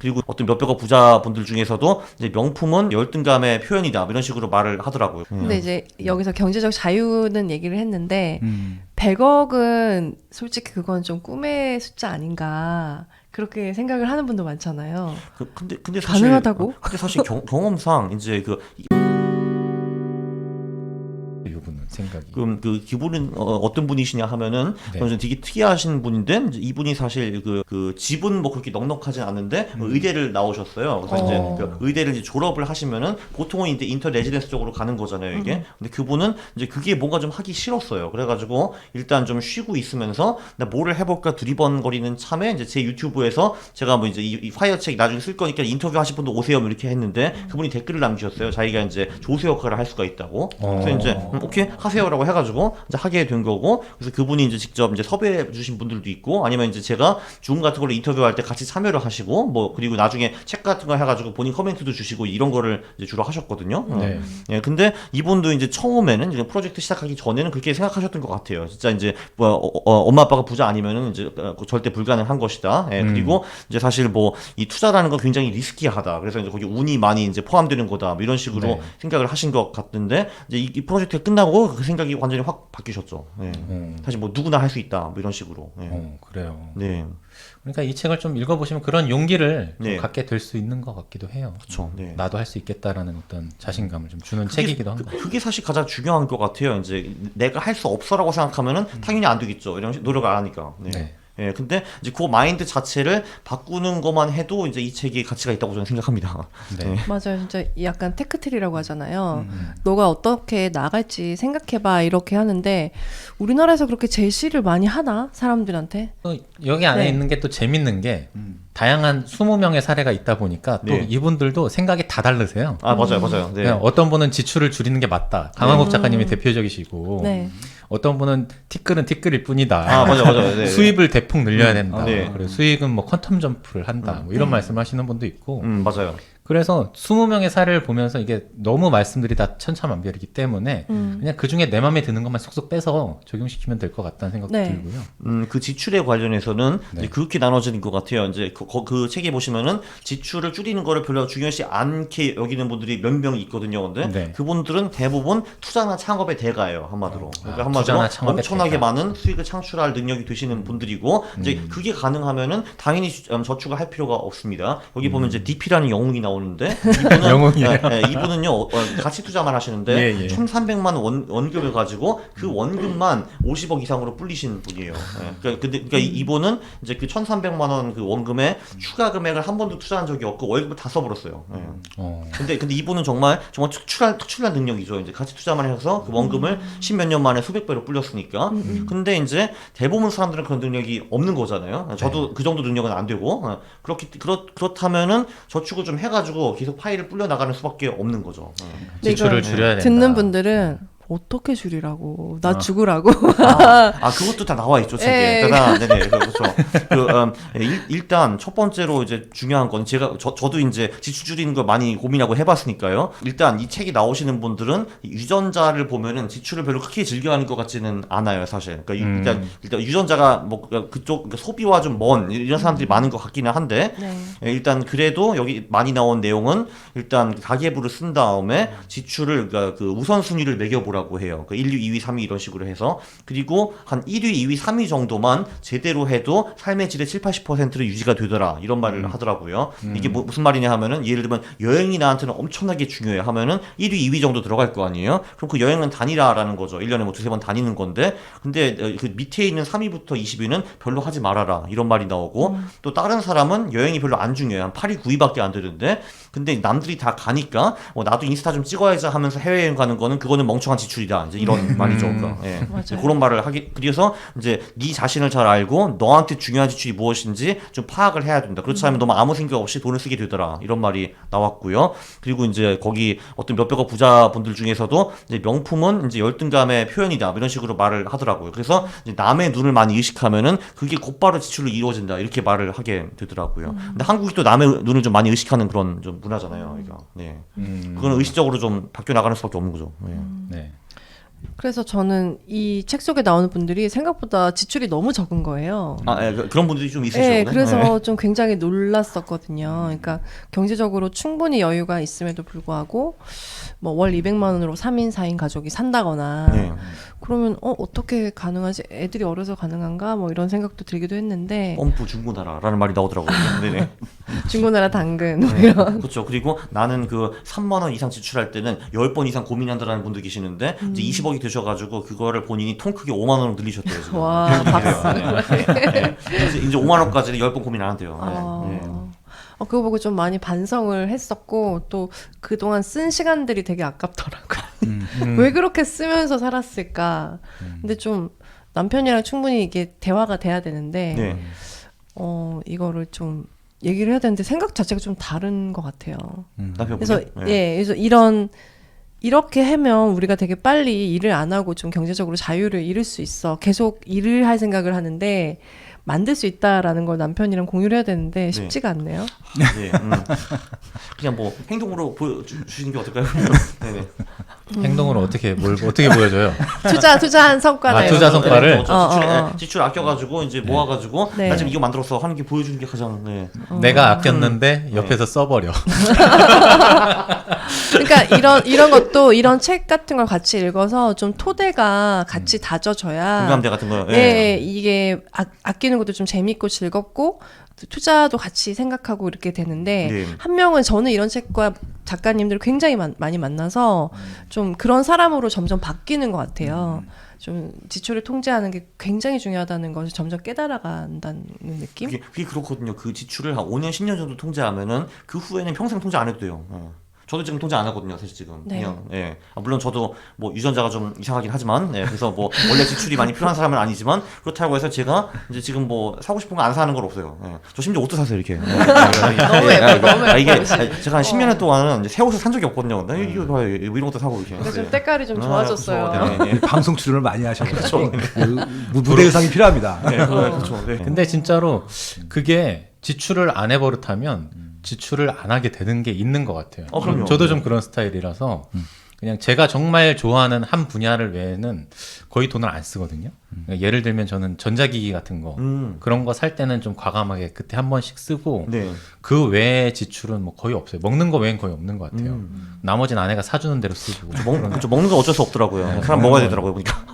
그리고 어떤 몇백억 부자분들 중에서도 이제 명품은 열등감의 표현이다 이런 식으로 말을 하더라고요. 근데 이제 여기서 경제적 자유는 얘기를 했는데 100억은 솔직히 그건 좀 꿈의 숫자 아닌가 그렇게 생각을 하는 분도 많잖아요. 근데 사실 가능하다고? 근데 사실 경험상 이제 이분은 생각이. 그럼 그 기분은 어떤 분이시냐 하면은 네. 저는 되게 특이하신 분인데 이제 이분이 사실 그 집은 뭐 그렇게 넉넉하진 않은데 의대를 나오셨어요. 그래서 이제 그 의대를 이제 졸업을 하시면은 보통은 이제 인터 레지던스 쪽으로 가는 거잖아요, 이게. 근데 그분은 이제 그게 뭔가 좀 하기 싫었어요. 그래가지고 일단 좀 쉬고 있으면서 나 뭐를 해볼까 두리번거리는 참에 이제 제 유튜브에서 제가 뭐 이제 이 파이어 책 나중에 쓸 거니까 인터뷰 하실 분도 오세요 뭐 이렇게 했는데 그분이 댓글을 남기셨어요. 자기가 이제 조수 역할을 할 수가 있다고. 그래서 이제 오케이 하세요라고 해가지고 이제 하게 된 거고, 그래서 그분이 이제 직접 이제 섭외해 주신 분들도 있고 아니면 이제 제가 줌 같은 걸로 인터뷰할 때 같이 참여를 하시고 뭐 그리고 나중에 책 같은 거 해가지고 본인 코멘트도 주시고 이런 거를 이제 주로 하셨거든요. 네. 예, 근데 이분도 이제 처음에는 이제 프로젝트 시작하기 전에는 그렇게 생각하셨던 것 같아요. 진짜 이제 뭐 엄마 아빠가 부자 아니면은 이제 절대 불가능한 것이다. 예, 그리고 이제 사실 뭐 이 투자라는 건 굉장히 리스키하다. 그래서 이제 거기 운이 많이 이제 포함되는 거다. 뭐 이런 식으로 네. 생각을 하신 것 같은데 이제 이 프로젝트가 끝나고 그 생각이 완전히 확 바뀌셨죠. 예. 사실 뭐 누구나 할 수 있다. 뭐 이런 식으로. 예. 그래요. 네. 그러니까 이 책을 좀 읽어보시면 그런 용기를 좀 네. 갖게 될 수 있는 것 같기도 해요. 그렇죠. 네. 나도 할 수 있겠다라는 어떤 자신감을 좀 주는 책이기도 합니다. 그게 사실 가장 중요한 것 같아요. 이제 내가 할 수 없어라고 생각하면은 당연히 안 되겠죠. 이런 노력을 안 하니까. 네. 네. 예, 근데 이제 그 마인드 자체를 바꾸는 것만 해도 이제 이 책이 가치가 있다고 저는 생각합니다. 네. 맞아요. 진짜 약간 테크트리라고 하잖아요. 너가 어떻게 나갈지 생각해봐 이렇게 하는데 우리나라에서 그렇게 제시를 많이 하나? 사람들한테? 또 여기 안에 네. 있는 게 또 재밌는 게 다양한 20명의 사례가 있다 보니까 또 네. 이분들도 생각이 다 다르세요. 아, 맞아요, 맞아요. 네. 그냥 어떤 분은 지출을 줄이는 게 맞다. 강한국 작가님이 대표적이시고 네. 어떤 분은 티끌은 티끌일 뿐이다. 아, 맞아요. 네. 수입을 대폭 늘려야 된다. 네. 그리고 수익은 뭐 퀀텀 점프를 한다. 뭐 이런 말씀하시는 분도 있고. 맞아요. 그래서 20명의 사례를 보면서 이게 너무 말씀들이 다 천차만별이기 때문에 그냥 그 중에 내 마음에 드는 것만 쏙쏙 빼서 적용시키면 될 것 같다는 생각도 네. 들고요. 그 지출에 관련해서는 네. 이제 그렇게 나눠지는 것 같아요. 이제 그 책에 보시면은 지출을 줄이는 거를 별로 중요시 않게 여기는 분들이 몇 명 있거든요. 근데 네. 그분들은 대부분 투자나 창업의 대가예요. 한마디로. 그러니까 한마디로 투자나 창업의 엄청나게 대가. 많은 수익을 창출할 능력이 되시는 분들이고 이제 그게 가능하면은 당연히 저축을 할 필요가 없습니다. 여기 보면 이제 DP라는 영웅이 나오는데 이분은 영웅이에요? 이분은요 가치 투자만 하시는데 예, 예. 1,300만 원금을 가지고 그 원금만 50억 이상으로 불리신 분이에요. 예. 그러니까 이분은 이제 그 1,300만 원 그 원금에 추가 금액을 한 번도 투자한 적이 없고 월급을 다 써버렸어요. 예. 근데 이분은 정말 특출난 능력이죠. 이제 가치 투자만 해서 그 원금을 10몇 년 만에 수백 배로 불렸으니까. 근데 이제 대부분 사람들은 그런 능력이 없는 거잖아요. 저도 그 정도 능력은 안 되고 그렇다면은 저축을 좀 해가지고 계속 파일을 불려 나가는 수밖에 없는 거죠. 지출을 줄여야 된다. 듣는 분들은 어떻게 줄이라고? 나 죽으라고? 그것도 다 나와 있죠, 책에. 예. 네네, 그렇죠. 일단 첫 번째로 이제 중요한 건 저도 이제 지출 줄이는 거 많이 고민하고 해봤으니까요. 일단 이 책이 나오시는 분들은 유전자를 보면은 지출을 별로 크게 즐겨하는 것 같지는 않아요, 사실. 그러니까 일단 유전자가 뭐 그쪽 소비와 좀 먼 이런 사람들이 많은 것 같기는 한데 네. 일단 그래도 여기 많이 나온 내용은 일단 가계부를 쓴 다음에 지출을 그러니까 그 우선순위를 매겨보라고 해요. 1위, 2위, 3위 이런 식으로 해서 그리고 한 1위, 2위, 3위 정도만 제대로 해도 삶의 질의 7, 80%를 유지가 되더라 이런 말을 하더라고요. 이게 무슨 말이냐 하면은 예를 들면 여행이 나한테는 엄청나게 중요해 하면은 1위, 2위 정도 들어갈 거 아니에요. 그럼 그 여행은 다니라라는 거죠. 1년에 뭐 두세 번 다니는 건데 근데 그 밑에 있는 3위부터 20위는 별로 하지 말아라 이런 말이 나오고 또 다른 사람은 여행이 별로 안 중요해. 한 8위, 9위밖에 안 되는데 근데 남들이 다 가니까 나도 인스타 좀 찍어야지 하면서 해외여행 가는 거는 그거는 멍청한 지출이다. 이제 이런 말이죠. 그러니까. 예. 맞아요. 그런 말을 하기 그래서 이제 네 자신을 잘 알고 너한테 중요한 지출이 무엇인지 좀 파악을 해야 된다. 그렇지 않으면 너무 아무 생각 없이 돈을 쓰게 되더라. 이런 말이 나왔고요. 그리고 이제 거기 어떤 몇백억 부자분들 중에서도 이제 명품은 이제 열등감의 표현이다. 이런 식으로 말을 하더라고요. 그래서 이제 남의 눈을 많이 의식하면은 그게 곧바로 지출로 이루어진다. 이렇게 말을 하게 되더라고요. 근데 한국이 또 남의 눈을 좀 많이 의식하는 그런 좀 문화잖아요. 그러니까. 네. 그거는 의식적으로 좀 바뀌어 나가는 수밖에 없는 거죠. 네. 네. 그래서 저는 이 책 속에 나오는 분들이 생각보다 지출이 너무 적은 거예요. 아, 예, 그런 분들이 좀 있으시거든요. 네, 그래서 네. 좀 굉장히 놀랐었거든요. 그러니까 경제적으로 충분히 여유가 있음에도 불구하고 뭐 월 200만 원으로 3인, 4인 가족이 산다거나 네. 그러면 어떻게 가능하지? 애들이 어려서 가능한가? 뭐 이런 생각도 들기도 했는데 펌프 중고나라라는 말이 나오더라고요. 네네. 중고나라 당근 뭐 네. 이런 그렇죠. 그리고 나는 그 3만 원 이상 지출할 때는 10번 이상 고민한다라는 분도 계시는데 이제 20억이 되셔가지고 그거를 본인이 통 크게 5만 원으로 늘리셨대요. 지금. 와, 박수. 네. 이제 5만 원까지는 10번 고민 안 한대요. 네. 네. 그거 보고 좀 많이 반성을 했었고 또 그동안 쓴 시간들이 되게 아깝더라고요. 왜 그렇게 쓰면서 살았을까? 근데 좀 남편이랑 충분히 이게 대화가 돼야 되는데 네. 이거를 좀 얘기를 해야 되는데 생각 자체가 좀 다른 것 같아요. 남편분이? 그래서 네. 그래서 이렇게 하면 우리가 되게 빨리 일을 안 하고 좀 경제적으로 자유를 잃을 수 있어. 계속 일을 할 생각을 하는데 만들 수 있다라는 걸 남편이랑 공유를 해야 되는데 쉽지가 않네요. 네. 그냥 뭐 행동으로 보여주시는 게 어떨까요? 네네. 행동으로 어떻게 보여줘요? 투자한 성과나 아, 이런 투자 거. 성과를? 지출 아껴가지고 이제 모아가지고 네. 나 지금 이거 만들었어 하는 게 보여주는 게 가장 내가 아꼈는데 옆에서 써버려. 그러니까 이런 것도 이런 책 같은 걸 같이 읽어서 좀 토대가 같이 다져져야 공감대 같은 거. 예, 이게 아끼는 것도 좀 재밌고 즐겁고 투자도 같이 생각하고 이렇게 되는데 네. 한 명은 저는 이런 책과 작가님들을 굉장히 많이 만나서 좀 그런 사람으로 점점 바뀌는 것 같아요. 좀 지출을 통제하는 게 굉장히 중요하다는 것을 점점 깨달아간다는 느낌? 그게 그렇거든요. 그 지출을 한 5년, 10년 정도 통제하면은 그 후에는 평생 통제 안 해도 돼요. 저도 지금 통제 안 하거든요, 사실 지금. 네. 그냥, 예. 물론 저도 뭐 유전자가 좀 이상하긴 하지만, 예. 그래서 뭐 원래 지출이 많이 필요한 사람은 아니지만, 그렇다고 해서 제가 이제 지금 뭐 사고 싶은 거 안 사는 건 없어요. 예. 저 심지어 옷도 사세요, 이렇게. 너무 예뻐, 너무 예뻐. 이게 옷이. 제가 한 10년 동안은 이제 새 옷을 산 적이 없거든요. 나 이거 봐요, 이런 것도 사고 이렇게. 그래서 좀 네. 때깔이 좀 좋아졌어요. 그렇죠. 네, 네. 방송 출연을 많이 하셔서 무대 의상이 필요합니다. 네, 그렇죠. 네. 근데 진짜로 그게 지출을 안 해버릇하면 지출을 안 하게 되는 게 있는 것 같아요. 그럼요. 저도 좀 그런 스타일이라서 그냥 제가 정말 좋아하는 한 분야를 외에는 거의 돈을 안 쓰거든요. 그러니까 예를 들면 저는 전자기기 같은 거 그런 거 살 때는 좀 과감하게 그때 한 번씩 쓰고 네. 그 외의 지출은 뭐 거의 없어요. 먹는 거 외엔 거의 없는 것 같아요. 나머지는 아내가 사주는 대로 쓰고. 먹는 건 어쩔 수 없더라고요. 사람 먹어야 되더라고요, 보니까.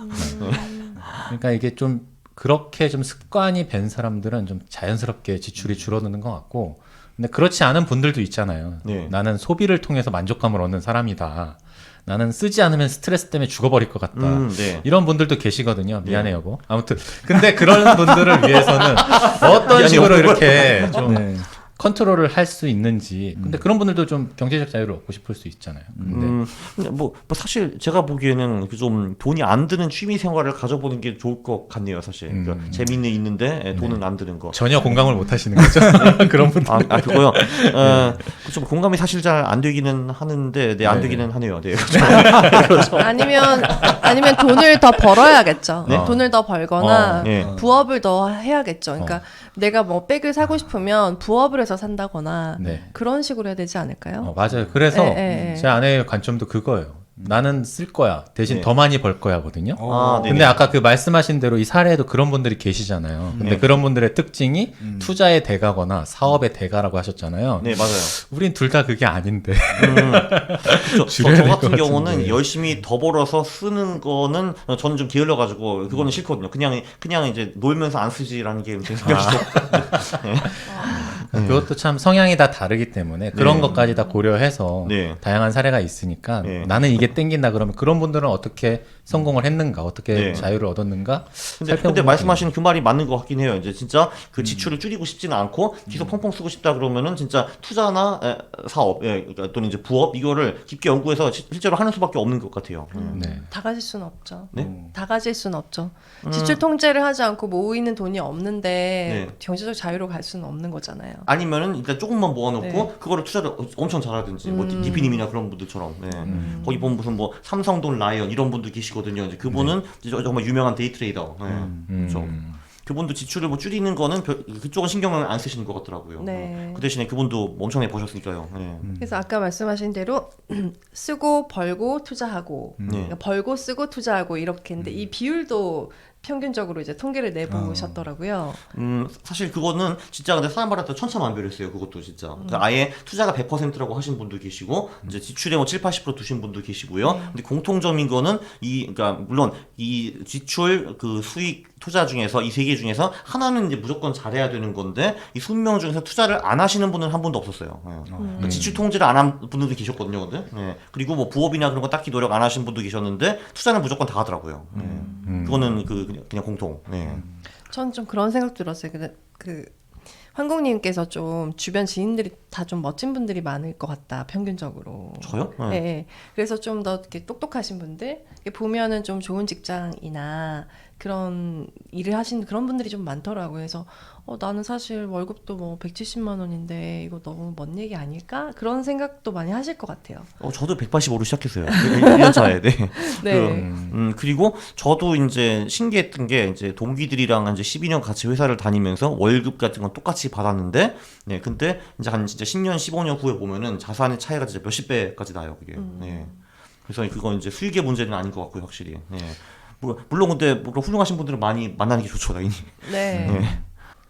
그러니까 이게 좀 그렇게 좀 습관이 된 사람들은 좀 자연스럽게 지출이 줄어드는 것 같고, 근데 그렇지 않은 분들도 있잖아요. 네. 나는 소비를 통해서 만족감을 얻는 사람이다. 나는 쓰지 않으면 스트레스 때문에 죽어버릴 것 같다. 네. 이런 분들도 계시거든요. 미안해 여보. 아무튼 근데 그런 분들을 위해서는 어떤 식으로 이렇게 좀 네. 컨트롤을 할 수 있는지. 근데 그런 분들도 좀 경제적 자유를 얻고 싶을 수 있잖아요. 근데 근데 뭐 사실 제가 보기에는 좀 돈이 안 드는 취미 생활을 가져보는 게 좋을 것 같네요, 사실. 그러니까 재미는 있는데 돈은 안 드는 거. 전혀 공감을 못 하시는 거죠? 그런 분들. 그거요. 좀 공감이 사실 잘 안 되기는 하는데, 네, 안 네. 되기는 하네요. 네. 아니면 돈을 더 벌어야겠죠. 네? 돈을 더 벌거나 네. 부업을 더 해야겠죠. 그러니까 내가 뭐 백을 사고 싶으면 부업을 해서 산다거나 네. 그런 식으로 해야 되지 않을까요? 맞아요. 그래서 네. 제 아내의 관점도 그거예요. 나는 쓸 거야. 대신 네. 더 많이 벌 거야거든요. 네네. 근데 아까 그 말씀하신 대로 이 사례에도 그런 분들이 계시잖아요. 근데 네. 그런 분들의 특징이 투자의 대가거나 사업의 대가라고 하셨잖아요. 네, 맞아요. 우린 둘 다 그게 아닌데. 저 줄여야 저 될것 같은 경우는 같은데. 열심히 더 벌어서 쓰는 거는 저는 좀 게을러가지고 그거는 싫거든요. 그냥 이제 놀면서 안 쓰지라는 게 제 생각이죠. 그것도 참 성향이 다 다르기 때문에 그런 네. 것까지 다 고려해서 네. 다양한 사례가 있으니까 네. 나는 이게 땡긴다 그러면 그런 분들은 어떻게 성공을 했는가, 어떻게 네. 자유를 얻었는가. 근데 살펴보면 말씀하시는 그 말이 맞는 것 같긴 해요. 이제 진짜 그 지출을 줄이고 싶지는 않고 계속 펑펑 쓰고 싶다 그러면은 진짜 투자나 사업, 그러니까 또는 이제 부업 이거를 깊게 연구해서 실제로 하는 수밖에 없는 것 같아요. 네. 다 가질 수는 없죠. 네? 다 가질 수는 없죠. 지출 통제를 하지 않고 모이는 돈이 없는데 네. 경제적 자유로 갈 수는 없는 거잖아요. 아니면은 일단 조금만 모아놓고 네. 그거를 투자를 엄청 잘하든지 뭐 디피님이나 그런 분들처럼 거기 보면 무슨 뭐 삼성돈 라이언 이런 분들 계시거든요. 이제 그분은 이제 정말 유명한 데이트레이더. 그렇죠. 그분도 지출을 뭐 줄이는 거는 그쪽은 신경을 안 쓰시는 것 같더라고요. 네. 그 대신에 그분도 엄청나게 버셨으니까요. 네. 그래서 아까 말씀하신 대로 쓰고 벌고 투자하고 그러니까 벌고 쓰고 투자하고 이렇게 했는데 이 비율도 평균적으로 이제 통계를 내보셨더라고요. 사실 그거는 진짜 근데 사람마다 또 천차만별했어요. 그것도 진짜. 그러니까 아예 투자가 100%라고 하신 분도 계시고 이제 지출에 뭐 7, 80% 두신 분도 계시고요. 근데 공통점인 거는 그러니까 물론 이 지출 그 수익 투자 중에서 이 세 개 중에서 하나는 이제 무조건 잘해야 되는 건데 이 20명 중에서 투자를 안 하시는 분은 한 분도 없었어요. 그러니까 지출 통제를 안 한 분들도 계셨거든요. 근데 그리고 뭐 부업이나 그런 거 딱히 노력 안 하신 분도 계셨는데 투자는 무조건 다 하더라고요. 그거는 그냥 공통. 전 좀 그런 생각 들었어요. 그 황국님께서 좀 주변 지인들이 다 좀 멋진 분들이 많을 것 같다 평균적으로. 저요? 네. 네. 그래서 좀 더 이렇게 똑똑하신 분들 이렇게 보면은 좀 좋은 직장이나 그런 일을 하시는 그런 분들이 좀 많더라고요. 그래서 나는 사실 월급도 뭐 170만 원인데 이거 너무 먼 얘기 아닐까? 그런 생각도 많이 하실 것 같아요. 저도 185로 시작했어요. 1년 차에. 네. 네. 그리고 저도 이제 신기했던 게 이제 동기들이랑 이제 12년 같이 회사를 다니면서 월급 같은 건 똑같이 받았는데, 네. 근데 이제 한 진짜 10년, 15년 후에 보면은 자산의 차이가 진짜 몇십 배까지 나요, 그게. 네. 그래서 그건 이제 수익의 문제는 아닌 것 같고요, 확실히. 네. 물론 근데 뭐 훌륭하신 분들은 많이 만나는 게 좋죠, 당연히. 네. 네.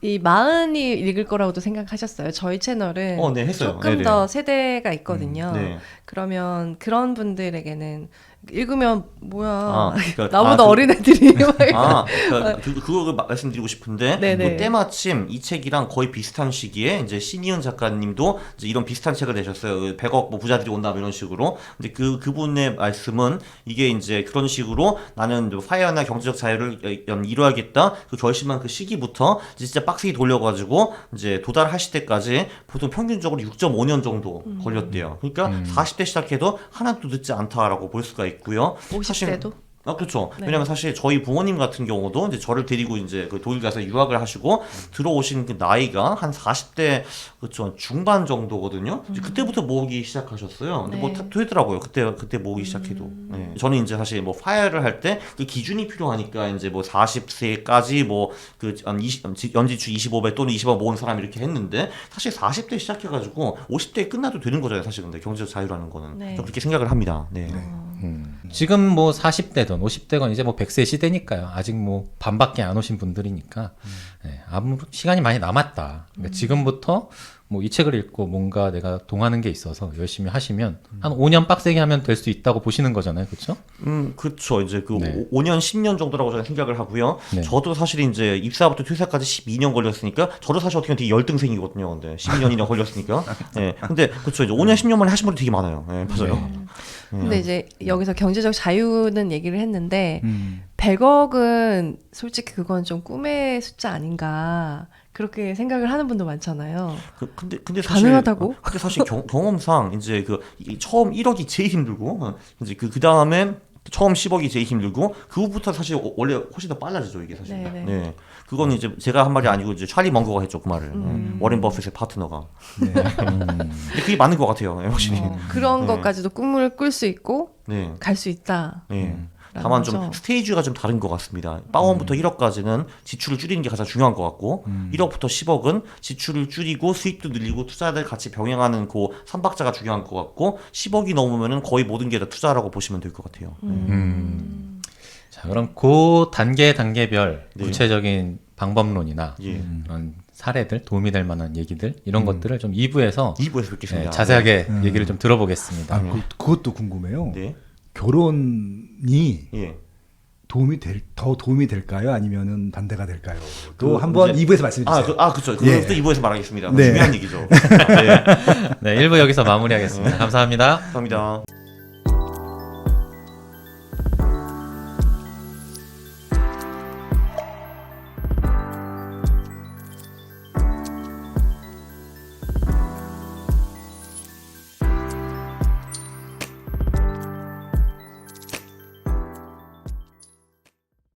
이 마흔이 읽을 거라고도 생각하셨어요. 저희 채널은 네, 했어요. 조금 네네. 더 세대가 있거든요. 네. 그러면 그런 분들에게는 읽으면 뭐야 그러니까, 나보다 어린 애들이 막 그러니까 그거 말씀드리고 싶은데 네네. 뭐 때마침 이 책이랑 거의 비슷한 시기에 이제 신이은 작가님도 이제 이런 비슷한 책을 내셨어요. 100억 뭐 부자들이 온다 뭐 이런 식으로. 근데 그분의 말씀은 이게 이제 그런 식으로 나는 파이어나 경제적 자유를 이루어야겠다. 그 결심한 그 시기부터 진짜 빡세게 돌려가지고 이제 도달하실 때까지 보통 평균적으로 6.5년 정도 걸렸대요. 그러니까 40대 시작해도 하나도 늦지 않다라고 볼 수가 있고요. 50대도? 그렇죠. 네. 왜냐면 사실 저희 부모님 같은 경우도 이제 저를 데리고 이제 그 독일 가서 유학을 하시고 들어오신 그 나이가 한 40대 그렇죠 중반 정도거든요. 이제 그때부터 모으기 시작하셨어요. 근데 네. 뭐 되더라고요. 그때 모으기 시작해도. 네. 저는 이제 사실 뭐 파이어를 할 때 그 기준이 필요하니까 이제 뭐 40세까지 뭐 그 연지출 25배 또는 20억 모은 사람 이렇게 했는데 사실 40대 시작해가지고 50대에 끝나도 되는 거잖아요. 사실 근데 경제적 자유라는 거는 네. 저 그렇게 생각을 합니다. 네. 지금 뭐 40대든 50대건 이제 뭐 100세 시대니까요. 아직 뭐 반밖에 안 오신 분들이니까 네, 아무 시간이 많이 남았다. 그러니까 지금부터 뭐 이 책을 읽고 뭔가 내가 동하는 게 있어서 열심히 하시면 한 5년 빡세게 하면 될 수 있다고 보시는 거잖아요. 그렇죠? 그렇죠. 이제 그 네. 5년, 10년 정도라고 저는 생각을 하고요. 네. 저도 사실 이제 입사부터 퇴사까지 12년 걸렸으니까 저도 사실 어떻게 보면 되게 열등생이거든요. 근데 12년이나 걸렸으니까. 네. 근데 그렇죠. 이제 5년, 10년 만에 하신 분들 되게 많아요. 네, 맞아요. 근데 이제 여기서 경제적 자유는 얘기를 했는데 100억은 솔직히 그건 좀 꿈의 숫자 아닌가 그렇게 생각을 하는 분도 많잖아요. 근데 사실 가능하다고? 근데 사실 경험상 이제 처음 1억이 제일 힘들고 이제 그 다음에 처음 10억이 제일 힘들고 그 후부터 사실 원래 훨씬 더 빨라지죠 이게 사실. 네네. 네. 그건 이제 제가 한 말이 아니고 이제 찰리 먼거가 했죠 그 말을. 워렌 버핏의 파트너가. 근데 그게 맞는 것 같아요. 네, 확실히. 그런 네. 것까지도 꿈을 꿀 수 있고 네. 갈 수 있다. 네. 다만 좀 거죠. 스테이지가 좀 다른 것 같습니다. 빵원부터 1억까지는 지출을 줄이는 게 가장 중요한 것 같고 1억부터 10억은 지출을 줄이고 수입도 늘리고 투자를 같이 병행하는 그 3박자가 중요한 것 같고 10억이 넘으면 거의 모든 게 다 투자라고 보시면 될 것 같아요. 자, 그럼 그 단계별 네. 구체적인 방법론이나 예. 그런 사례들 도움이 될 만한 얘기들 이런 것들을 좀 2부에서 2부에서 뵙겠습니다. 자세하게 얘기를 좀 들어보겠습니다. 그것도 궁금해요. 네. 결혼이 예. 더 도움이 될까요? 아니면은 반대가 될까요? 또 그 한번 이제- 2부에서 말씀해 주세요. 그렇죠. 그것도 예. 2부에서 말하겠습니다. 네. 중요한 얘기죠. 네. 네, 1부 여기서 마무리하겠습니다. 감사합니다. 감사합니다.